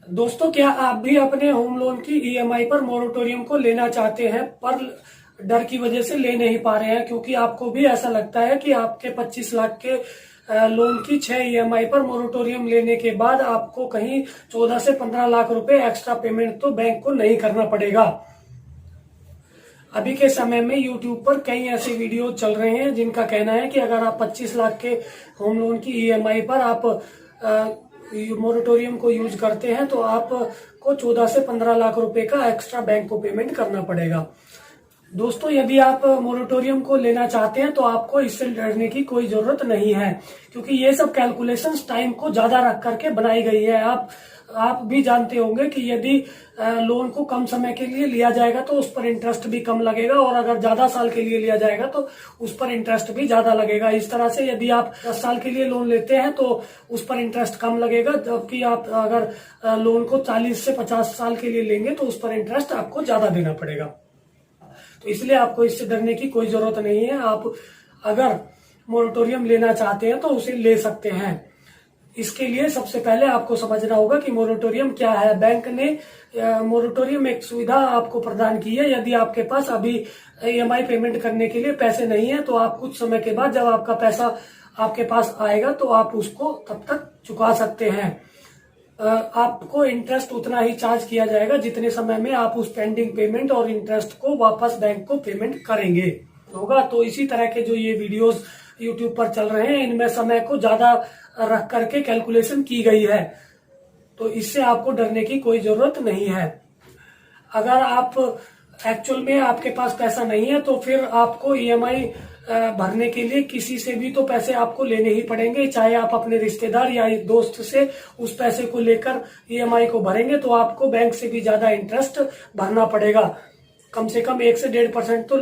दोस्तों, क्या आप भी अपने होम लोन की ईएमआई पर मोरेटोरियम को लेना चाहते हैं पर डर की वजह से ले नहीं पा रहे हैं? क्योंकि आपको भी ऐसा लगता है कि आपके 25 लाख के लोन की 6 ईएमआई पर मोरेटोरियम लेने के बाद आपको कहीं 14 से 15 लाख रुपए एक्स्ट्रा पेमेंट तो बैंक को नहीं करना पड़ेगा। अभी के समय में YouTube पर कई ऐसे वीडियो चल रहे हैं जिनका कहना है कि अगर आप 25 लाख के होम लोन की ईएमआई पर आप मोरेटोरियम को यूज करते हैं तो आपको 14 से 15 लाख रुपए का एक्स्ट्रा बैंक को पेमेंट करना पड़ेगा। दोस्तों, यदि आप मोरेटोरियम को लेना चाहते हैं तो आपको इससे डरने की कोई जरूरत नहीं है, क्योंकि ये सब कैलकुलेशंस टाइम को ज्यादा रख करके बनाई गई है। आप भी जानते होंगे कि यदि लोन को कम समय के लिए लिया जाएगा तो उस पर इंटरेस्ट भी कम लगेगा, और अगर ज्यादा साल के लिए लिया जाएगा तो उस पर इंटरेस्ट भी ज्यादा लगेगा। इस तरह से यदि आप 10 साल के लिए लोन लेते हैं तो उस पर इंटरेस्ट कम लगेगा, जबकि आप अगर लोन को 40 से 50 साल के लिए लेंगे तो उस पर इंटरेस्ट आपको ज्यादा देना पड़ेगा। तो इसलिए आपको इससे डरने की कोई जरूरत नहीं है। आप अगर मोरेटोरियम लेना चाहते हैं तो उसे ले सकते हैं। इसके लिए सबसे पहले आपको समझना होगा कि मोरेटोरियम क्या है। बैंक ने मोरेटोरियम एक सुविधा आपको प्रदान की है। यदि आपके पास अभी ईएमआई पेमेंट करने के लिए पैसे नहीं है तो आप कुछ समय के बाद जब आपका पैसा आपके पास आएगा तो आप उसको तब तक चुका सकते हैं। आपको इंटरेस्ट उतना ही चार्ज किया जाएगा जितने समय में आप उस पेंडिंग पेमेंट और इंटरेस्ट को वापस बैंक को पेमेंट करेंगे होगा। तो इसी तरह के जो ये वीडियोस यूट्यूब पर चल रहे हैं इनमें समय को ज्यादा रख करके कैलकुलेशन की गई है, तो इससे आपको डरने की कोई जरूरत नहीं है। अगर आप एक्चुअल में आपके पास पैसा नहीं है तो फिर आपको ईएमआई भरने के लिए किसी से भी तो पैसे आपको लेने ही पड़ेंगे। चाहे आप अपने रिश्तेदार या दोस्त से उस पैसे को लेकर ईएमआई को भरेंगे तो आपको बैंक से भी ज्यादा इंटरेस्ट भरना पड़ेगा। कम से कम 1 से 1.5% तो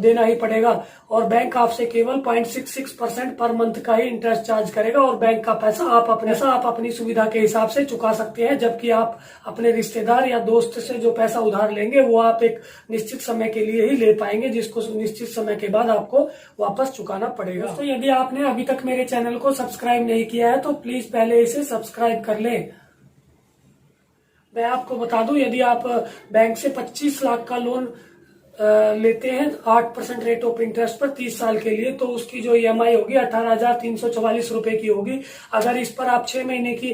देना ही पड़ेगा, और बैंक आपसे केवल 0.66% पर मंथ का ही इंटरेस्ट चार्ज करेगा, और बैंक का पैसा आप अपनी सुविधा के हिसाब से चुका सकते हैं। जबकि आप अपने रिश्तेदार या दोस्त से जो पैसा उधार लेंगे वो आप एक निश्चित समय के लिए ही ले पाएंगे, जिसको निश्चित समय के बाद आपको वापस चुकाना पड़ेगा। तो यदि आपने अभी तक मेरे चैनल को सब्सक्राइब नहीं किया है तो प्लीज पहले इसे सब्सक्राइब कर लें। मैं आपको बता दूं, यदि आप बैंक से 25 लाख का लोन लेते हैं 8% रेट ऑफ इंटरेस्ट पर 30 साल के लिए, तो उसकी जो ईएमआई होगी 18,344 रुपए की होगी। अगर इस पर आप 6 महीने के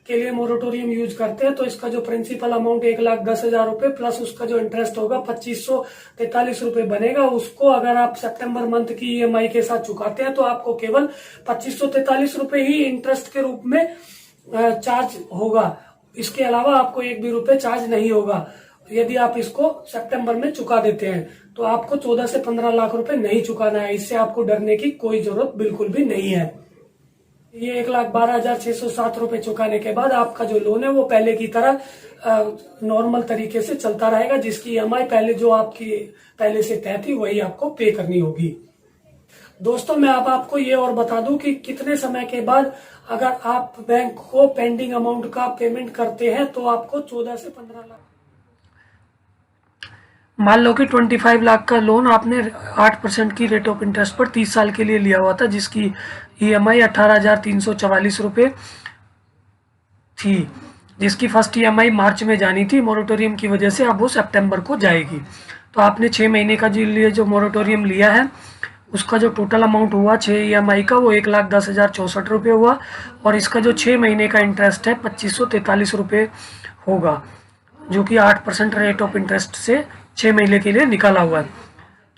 लिए मोरेटोरियम यूज करते हैं तो इसका जो प्रिंसिपल अमाउंट 1,10,000 रुपए प्लस उसका जो इंटरेस्ट होगा 2543 रुपए बनेगा। उसको अगर आप सितंबर मंथ की ईएमआई के साथ चुकाते हैं तो आपको केवल 2543 रुपए ही इंटरेस्ट के रूप में चार्ज होगा। इसके अलावा आपको 1 भी रुपए चार्ज नहीं होगा। यदि आप इसको सितंबर में चुका देते हैं तो आपको 14 से 15 लाख रुपए नहीं चुकाना है। इससे आपको डरने की कोई जरूरत बिल्कुल भी नहीं है। ये 1,12,607 रुपए चुकाने के बाद आपका जो लोन है वो पहले की तरह नॉर्मल तरीके से चलता रहेगा। जिसकी ईएमआई पहले जो आपकी पहले से तय थी वही आपको पे करनी होगी। दोस्तों, मैं अब आपको ये और बता दूं कि कितने समय के बाद अगर आप बैंक को पेंडिंग अमाउंट का पेमेंट करते हैं तो आपको 14 से 15 लाख, मान लो कि 25 लाख का लोन आपने 8% की रेट ऑफ इंटरेस्ट पर 30 साल के लिए लिया हुआ था, जिसकी ईएमआई 18,344 रुपए थी, जिसकी फर्स्ट ईएमआई मार्च में जानी थी। मोरेटोरियम की वजह से अब वो सितंबर को जाएगी। तो आपने 6 महीने का जो मोरेटोरियम लिया है उसका जो टोटल अमाउंट हुआ 6 ईएमआई का वो 1,10,064 रुपये हुआ, और इसका जो 6 महीने का इंटरेस्ट है 2543 रुपये होगा, जो कि 8% रेट ऑफ इंटरेस्ट से 6 महीने के लिए निकाला हुआ है।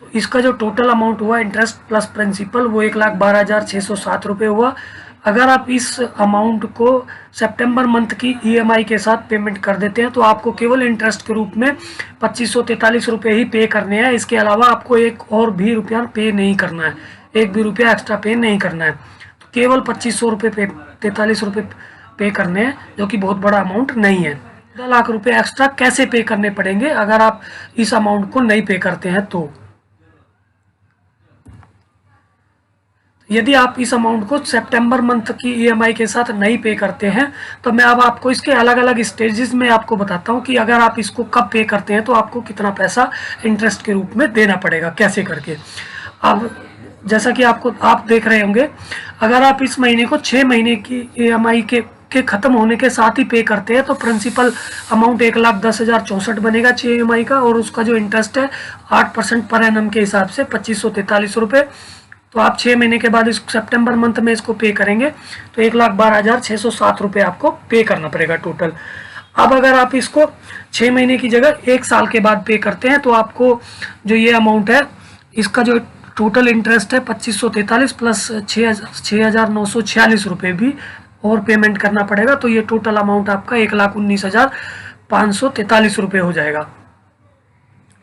तो इसका जो टोटल अमाउंट हुआ इंटरेस्ट प्लस प्रिंसिपल वो 1,12,607 रुपये हुआ। अगर आप इस अमाउंट को सितंबर मंथ की ईएमआई के साथ पेमेंट कर देते हैं तो आपको केवल इंटरेस्ट के रूप में 2543 रुपये ही पे करने हैं। इसके अलावा आपको एक और भी रुपया पे नहीं करना है, 1 भी रुपया एक्स्ट्रा पे नहीं करना है। तो केवल 2543 रुपये पे करने हैं, जो कि बहुत बड़ा अमाउंट नहीं है। 2 लाख रुपये एक्स्ट्रा कैसे पे करने पड़ेंगे अगर आप इस अमाउंट को नहीं पे करते हैं तो यदि आप इस अमाउंट को सितंबर मंथ की ईएमआई के साथ नहीं पे करते हैं तो मैं अब आपको इसके अलग अलग स्टेजेस में आपको बताता हूं कि अगर आप इसको कब पे करते हैं तो आपको कितना पैसा इंटरेस्ट के रूप में देना पड़ेगा, कैसे करके। अब जैसा कि आप देख रहे होंगे, अगर आप इस महीने को 6 महीने की ईएमआई के के खत्म होने के साथ ही पे करते हैं तो प्रिंसिपल अमाउंट 1,10,064 बनेगा 6 EMI का, और उसका जो इंटरेस्ट है 8% पर एनम के हिसाब से 2543 रुपये। तो आप 6 महीने के बाद इस सितंबर मंथ में इसको पे करेंगे तो 1,12,607 रुपये आपको पे करना पड़ेगा टोटल। अब अगर आप इसको 6 महीने की जगह 1 साल के बाद पे करते हैं तो आपको जो ये अमाउंट है इसका जो टोटल इंटरेस्ट है 2543 प्लस 6,946 रुपये भी और पेमेंट करना पड़ेगा। तो ये टोटल अमाउंट आपका 1,19,543 रुपये हो जाएगा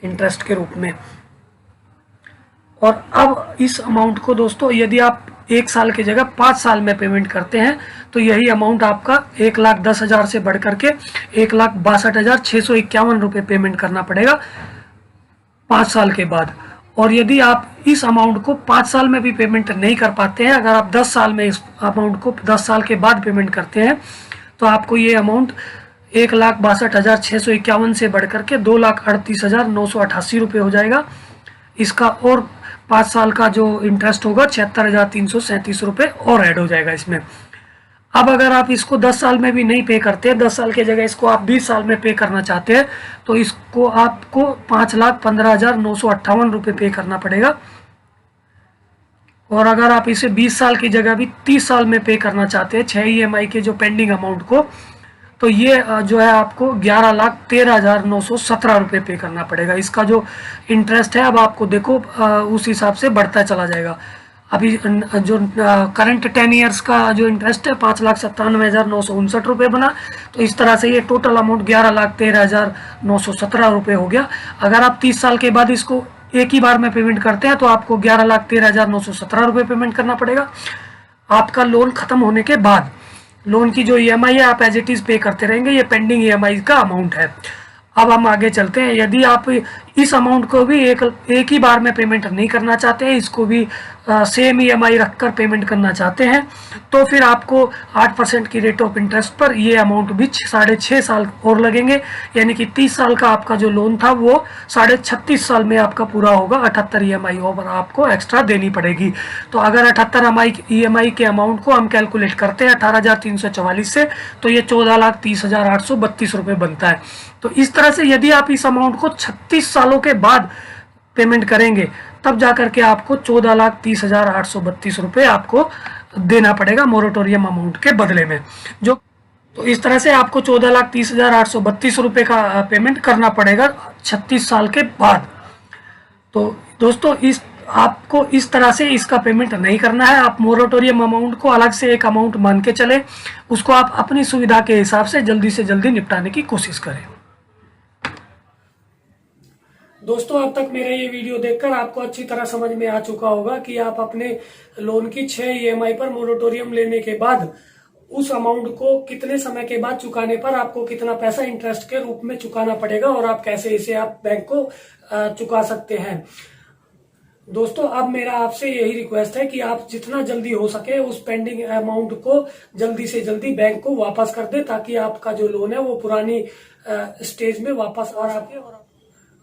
इंटरेस्ट के रूप में। और अब इस अमाउंट को दोस्तों यदि आप 1 साल की जगह 5 साल में पेमेंट करते हैं तो यही अमाउंट आपका 1,10,000 से बढ़ करके 1,62,651 रुपये पेमेंट करना पड़ेगा 5 साल के बाद। और यदि आप इस अमाउंट को 5 साल में भी पेमेंट नहीं कर पाते हैं, अगर आप 10 साल में इस अमाउंट को 10 साल के बाद पेमेंट करते हैं तो आपको ये अमाउंट 1,62,651 से बढ़ करके 2,38,988 रुपये हो जाएगा इसका। और 5 साल का जो इंटरेस्ट होगा 76,337 रुपये और ऐड हो जाएगा इसमें। अब अगर आप इसको 10 साल में भी नहीं पे करते, 10 साल की जगह इसको आप 20 साल में पे करना चाहते हैं तो इसको आपको 5,15,958 रुपये पे करना पड़ेगा। और अगर आप इसे 20 साल की जगह भी 30 साल में पे करना चाहते हैं 6 EMI के जो पेंडिंग अमाउंट को, तो ये जो है आपको 11,13,917 रुपये पे करना पड़ेगा। इसका जो इंटरेस्ट है अब आपको देखो उस हिसाब से बढ़ता चला जाएगा। अभी जो करंट 10 ईयर्स का जो इंटरेस्ट है 5,97,959 रुपये बना, तो इस तरह से ये टोटल अमाउंट 11,13,917 रुपये हो गया। अगर आप 30 साल के बाद इसको एक ही बार में पेमेंट करते हैं तो आपको 11,13,917 रुपये पेमेंट करना पड़ेगा आपका लोन खत्म होने के बाद। लोन की जो EMI है आप एज इट इज पे करते रहेंगे, ये पेंडिंग EMI का अमाउंट है। अब हम आगे चलते हैं। यदि आप इस अमाउंट को भी एक ही बार में पेमेंट नहीं करना चाहते हैं, इसको भी सेम EMI रखकर पेमेंट करना चाहते हैं, तो फिर आपको 8% की रेट ऑफ इंटरेस्ट पर ये अमाउंट भी 6.5 साल और लगेंगे। यानी कि 30 साल का आपका जो लोन था वो 36.5 साल में आपका पूरा होगा। 78 EMI और आपको एक्स्ट्रा देनी पड़ेगी। तो अगर 78 EMI के अमाउंट को हम कैलकुलेट करते हैं 18,344 से, तो ये 14,30,832 रुपये बनता है। तो इस तरह से यदि आप इस अमाउंट को 36 सालों के बाद पेमेंट करेंगे तब जाकर के आपको 14,30,832 रुपये आपको देना पड़ेगा मोरेटोरियम अमाउंट के बदले में। जो तो इस तरह से आपको 14,30,832 रुपये का पेमेंट करना पड़ेगा 36 साल के बाद। तो दोस्तों आपको इस तरह से इसका पेमेंट नहीं करना है। आप मोरेटोरियम अमाउंट को अलग से एक अमाउंट मान के चले, उसको आप अपनी सुविधा के हिसाब से जल्दी निपटाने की कोशिश करें। दोस्तों अब तक मेरा ये वीडियो देखकर आपको अच्छी तरह समझ में आ चुका होगा कि आप अपने लोन की 6 EMI पर मोरेटोरियम लेने के बाद उस अमाउंट को कितने समय के बाद चुकाने पर आपको कितना पैसा इंटरेस्ट के रूप में चुकाना पड़ेगा और आप कैसे इसे आप बैंक को चुका सकते हैं। दोस्तों अब मेरा आपसे यही रिक्वेस्ट है कि आप जितना जल्दी हो सके उस पेंडिंग अमाउंट को जल्दी से जल्दी बैंक को वापस कर दे, ताकि आपका जो लोन है वो पुरानी स्टेज में वापस आ सके और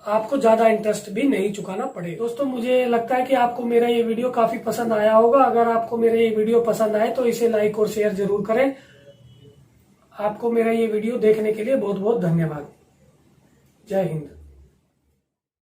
आपको ज्यादा इंटरेस्ट भी नहीं चुकाना पड़े। दोस्तों मुझे लगता है कि आपको मेरा ये वीडियो काफी पसंद आया होगा। अगर आपको मेरा ये वीडियो पसंद आए तो इसे लाइक और शेयर जरूर करें। आपको मेरा ये वीडियो देखने के लिए बहुत बहुत धन्यवाद। जय हिंद।